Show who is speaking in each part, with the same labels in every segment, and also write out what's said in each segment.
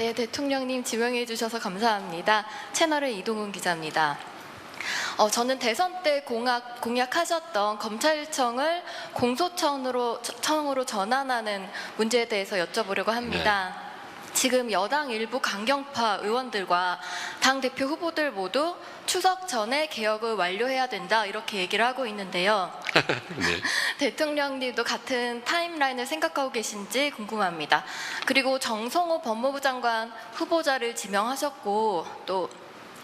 Speaker 1: 네, 대통령님 지명해 주셔서 감사합니다. 채널의 이동훈 기자입니다. 저는 대선 때 공약하셨던 검찰청을 공소청으로 전환하는 문제에 대해서 여쭤보려고 합니다. 지금 여당 일부 강경파 의원들과 당대표 후보들 모두 추석 전에 개혁을 완료해야 된다 이렇게 얘기를 하고 있는데요.
Speaker 2: 네.
Speaker 1: 대통령님도 같은 타임라인을 생각하고 계신지 궁금합니다. 그리고 정성호 법무부 장관 후보자를 지명하셨고 또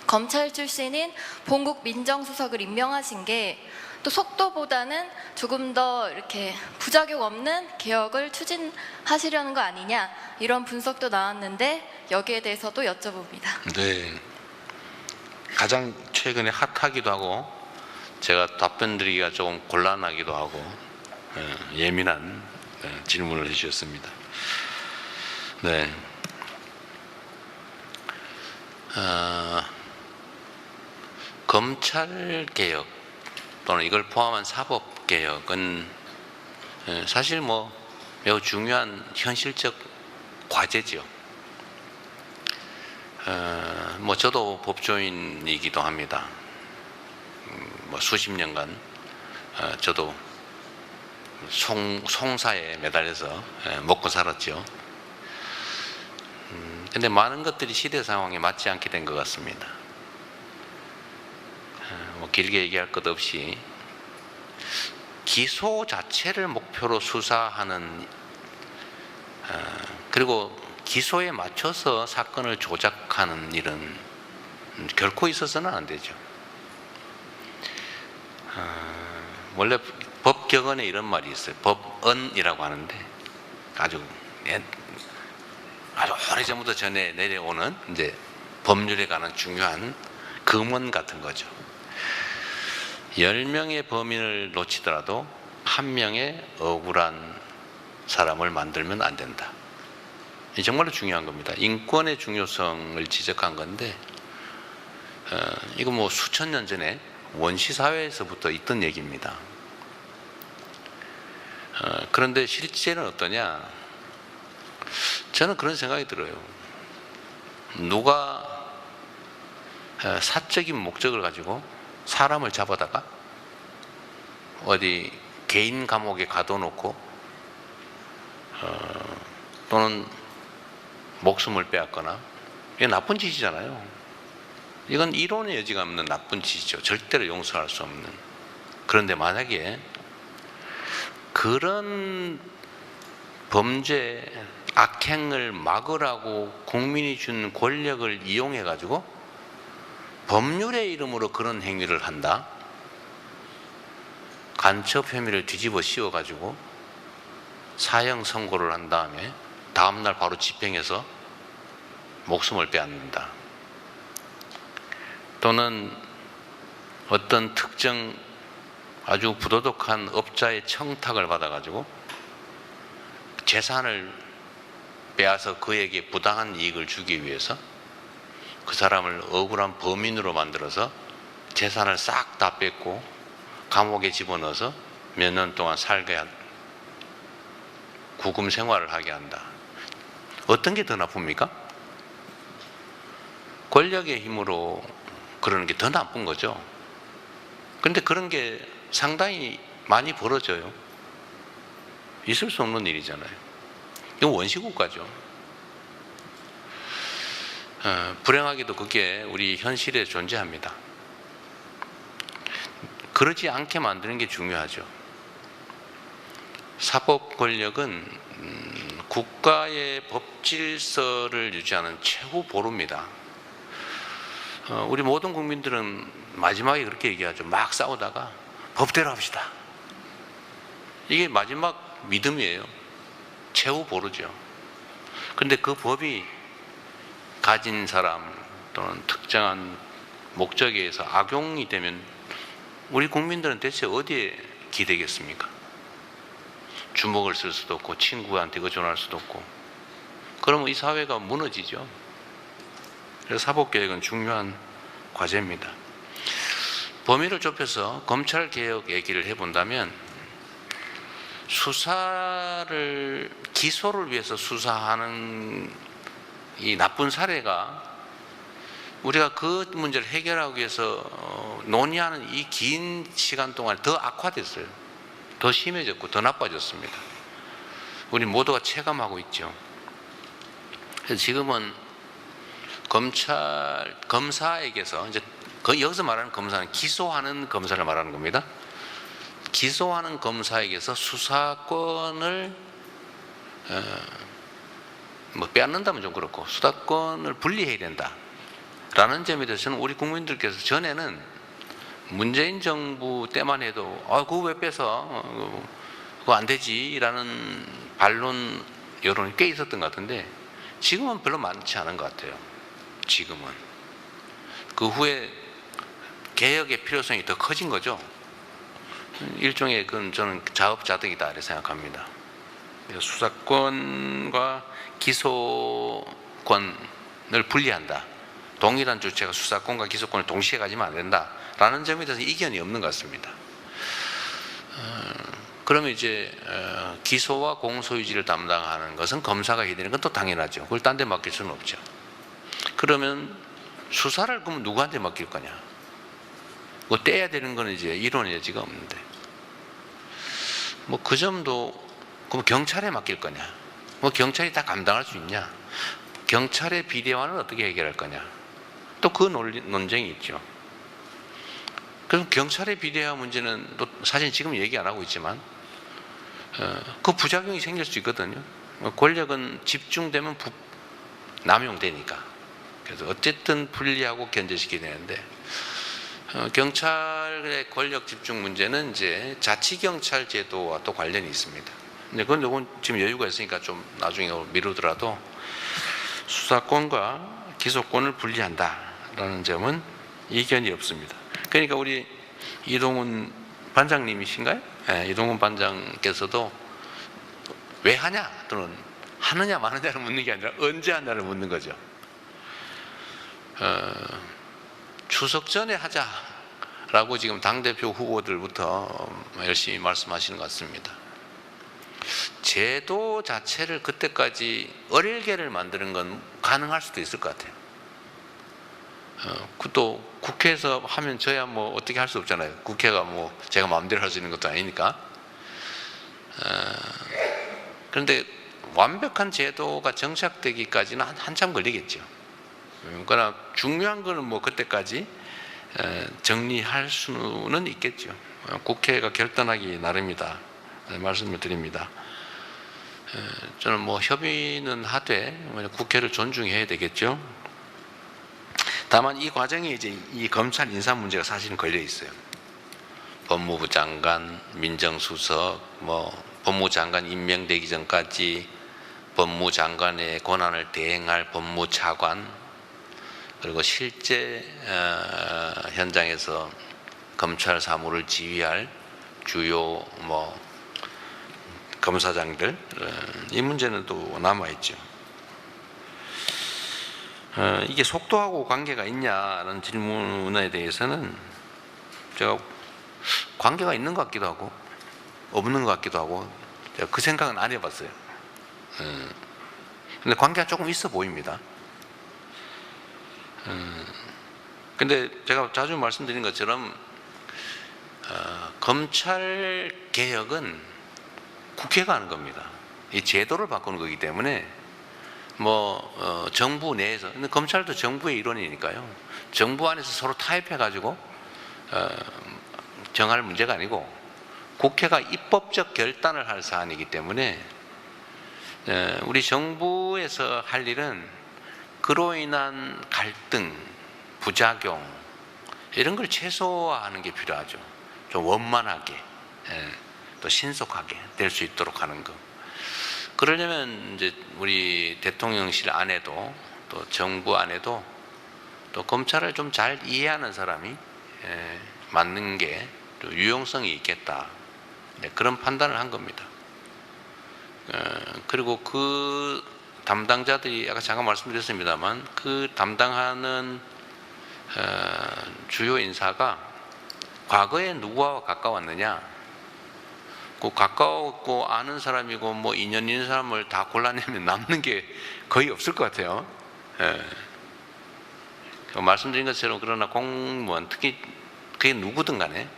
Speaker 1: 검찰 출신인 봉국 민정수석을 임명하신 게 또 속도보다는 조금 더 이렇게 부작용 없는 개혁을 추진하시려는 거 아니냐 이런 분석도 나왔는데 여기에 대해서도 여쭤봅니다.
Speaker 2: 네. 가장 최근에 핫하기도 하고 제가 답변 드리기가 조금 곤란하기도 하고 예민한 질문을 해주셨습니다. 네. 검찰 개혁 또는 이걸 포함한 사법 개혁은 사실 매우 중요한 현실적 과제죠. 저도 법조인이기도 합니다. 수십 년간 저도 송사에 매달려서 먹고 살았죠. 근데 많은 것들이 시대 상황에 맞지 않게 된 것 같습니다. 길게 얘기할 것 없이 기소 자체를 목표로 수사하는 그리고 기소에 맞춰서 사건을 조작하는 일은 결코 있어서는 안 되죠. 원래 법격언에 이런 말이 있어요. 법언이라고 하는데 아주 오래전부터 전해 내려오는 이제 법률에 관한 중요한 금원 같은 거죠. 10명의 범인을 놓치더라도 1명의 억울한 사람을 만들면 안 된다. 이 정말로 중요한 겁니다. 인권의 중요성을 지적한 건데 이거 수천 년 전에 원시 사회에서부터 있던 얘기입니다. 그런데 실제는 어떠냐? 저는 그런 생각이 들어요. 누가 사적인 목적을 가지고 사람을 잡아다가 어디 개인 감옥에 가둬놓고 또는 목숨을 빼앗거나 이게 나쁜 짓이잖아요. 이건 이론의 여지가 없는 나쁜 짓이죠. 절대로 용서할 수 없는. 그런데 만약에 그런 범죄 악행을 막으라고 국민이 준 권력을 이용해 가지고 법률의 이름으로 그런 행위를 한다. 간첩 혐의를 뒤집어 씌워 가지고 사형 선고를 한 다음에 다음날 바로 집행해서 목숨을 빼앗는다. 또는 어떤 특정 아주 부도덕한 업자의 청탁을 받아 가지고 재산을 빼앗아 그에게 부당한 이익을 주기 위해서 그 사람을 억울한 범인으로 만들어서 재산을 싹 다 뺏고 감옥에 집어넣어서 몇 년 동안 살게 한 구금 생활을 하게 한다. 어떤 게 더 나쁩니까? 권력의 힘으로 그러는 게 더 나쁜 거죠. 그런데 그런 게 상당히 많이 벌어져요. 있을 수 없는 일이잖아요. 이건 원시국가죠. 불행하게도 그게 우리 현실에 존재합니다. 그러지 않게 만드는 게 중요하죠. 사법 권력은 국가의 법 질서를 유지하는 최고 보루입니다. 우리 모든 국민들은 마지막에 그렇게 얘기하죠. 막 싸우다가 법대로 합시다. 이게 마지막 믿음이에요. 최후 보루죠. 그런데 그 법이 가진 사람 또는 특정한 목적에 의해서 악용이 되면 우리 국민들은 대체 어디에 기대겠습니까? 주먹을 쓸 수도 없고 친구한테 의존할 수도 없고 그러면 이 사회가 무너지죠. 그래서 사법개혁은 중요한 과제입니다. 범위를 좁혀서 검찰개혁 얘기를 해본다면 기소를 위해서 수사하는 이 나쁜 사례가 우리가 그 문제를 해결하기 위해서 논의하는 이 긴 시간 동안 더 악화됐어요. 더 심해졌고 더 나빠졌습니다. 우리 모두가 체감하고 있죠. 그래서 지금은 검사에게서 이제 여기서 말하는 검사는 기소하는 검사를 말하는 겁니다. 기소하는 검사에게서 수사권을 뭐 빼앗는다면 좀 그렇고 수사권을 분리해야 된다라는 점에 대해서는 우리 국민들께서 전에는 문재인 정부 때만 해도 그거 왜 뺏어? 그거 안 되지라는 반론 여론이 꽤 있었던 것 같은데 지금은 별로 많지 않은 것 같아요. 지금은 그 후에 개혁의 필요성이 더 커진 거죠. 일종의 그건 저는 자업자득이다 이렇게 생각합니다. 수사권과 기소권을 분리한다. 동일한 주체가 수사권과 기소권을 동시에 가지면 안 된다라는 점에 대해서 이견이 없는 것 같습니다. 그러면 이제 기소와 공소유지를 담당하는 것은 검사가 해야 되는 건 또 당연하죠. 그걸 딴 데 맡길 수는 없죠. 그러면 수사를 그럼 누구한테 맡길 거냐? 뭐 떼야 되는 건 이제 이론의 여지가 없는데 뭐 그 점도 그럼 경찰에 맡길 거냐? 뭐 경찰이 다 감당할 수 있냐? 경찰의 비대화는 어떻게 해결할 거냐? 또 그 논쟁이 있죠. 그럼 경찰의 비대화 문제는 또 사실 지금 얘기 안 하고 있지만 그 부작용이 생길 수 있거든요. 권력은 집중되면 남용되니까. 그래서 어쨌든 분리하고 견제시켜야 되는데 경찰의 권력 집중 문제는 이제 자치경찰 제도와 또 관련이 있습니다. 근데 그건 요건 지금 여유가 있으니까 좀 나중에 미루더라도 수사권과 기소권을 분리한다라는 점은 이견이 없습니다. 그러니까 우리 이동훈 반장님이신가요? 네, 이동훈 반장께서도 왜 하냐 또는 하느냐 마느냐를 묻는 게 아니라 언제 하냐를 묻는 거죠. 추석 전에 하자라고 지금 당대표 후보들부터 열심히 말씀하시는 것 같습니다. 제도 자체를 그때까지 어릴게를 만드는 건 가능할 수도 있을 것 같아요. 또 국회에서 하면 저야 뭐 어떻게 할 수 없잖아요. 국회가 뭐 제가 마음대로 할 수 있는 것도 아니니까. 그런데 완벽한 제도가 정착되기까지는 한참 걸리겠죠. 그러나 중요한 거는 뭐 그때까지 정리할 수는 있겠죠. 국회가 결단하기 나름이다 말씀을 드립니다. 저는 뭐 협의는 하되 국회를 존중해야 되겠죠. 다만 이 과정에 이제 이 검찰 인사 문제가 사실은 걸려 있어요. 법무부 장관, 민정수석, 뭐 법무장관 임명되기 전까지 법무장관의 권한을 대행할 법무차관, 그리고 실제 현장에서 검찰 사무를 지휘할 주요 뭐 검사장들, 이 문제는 또 남아 있죠. 이게 속도하고 관계가 있냐는 질문에 대해서는 제가 관계가 있는 것 같기도 하고 없는 것 같기도 하고 제가 그 생각은 안 해봤어요. 근데 관계가 조금 있어 보입니다. 근데 제가 자주 말씀드린 것처럼 검찰 개혁은 국회가 하는 겁니다. 이 제도를 바꾸는 거기 때문에 뭐 정부 내에서, 근데 검찰도 정부의 일원이니까요. 정부 안에서 서로 타협해 가지고 정할 문제가 아니고 국회가 입법적 결단을 할 사안이기 때문에 우리 정부에서 할 일은 그로 인한 갈등, 부작용 이런 걸 최소화하는 게 필요하죠. 좀 원만하게 또 신속하게 될 수 있도록 하는 거. 그러려면 이제 우리 대통령실 안에도 또 정부 안에도 또 검찰을 좀 잘 이해하는 사람이 맞는 게 또 유용성이 있겠다. 그런 판단을 한 겁니다. 그리고 그 담당자들이 아까 잠깐 말씀드렸습니다만 그 담당하는 주요 인사가 과거에 누구와 가까웠느냐, 그 가까웠고 아는 사람이고 뭐 인연 있는 사람을 다 골라내면 남는 게 거의 없을 것 같아요. 말씀드린 것처럼 그러나 공무원, 특히 그게 누구든 간에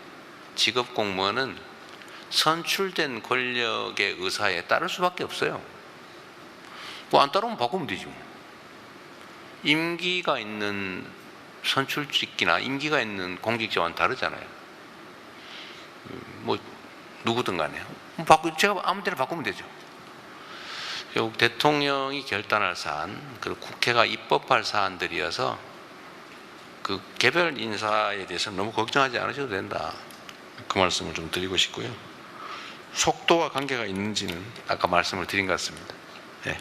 Speaker 2: 직업 공무원은 선출된 권력의 의사에 따를 수밖에 없어요. 뭐 안 따르면 바꾸면 되지 뭐. 임기가 있는 선출직이나 임기가 있는 공직자와는 다르잖아요. 뭐 누구든 간에 제가 아무 데나 바꾸면 되죠. 결국 대통령이 결단할 사안, 그리고 국회가 입법할 사안들이어서 그 개별 인사에 대해서 너무 걱정하지 않으셔도 된다. 그 말씀을 좀 드리고 싶고요. 속도와 관계가 있는지는 아까 말씀을 드린 것 같습니다. 네.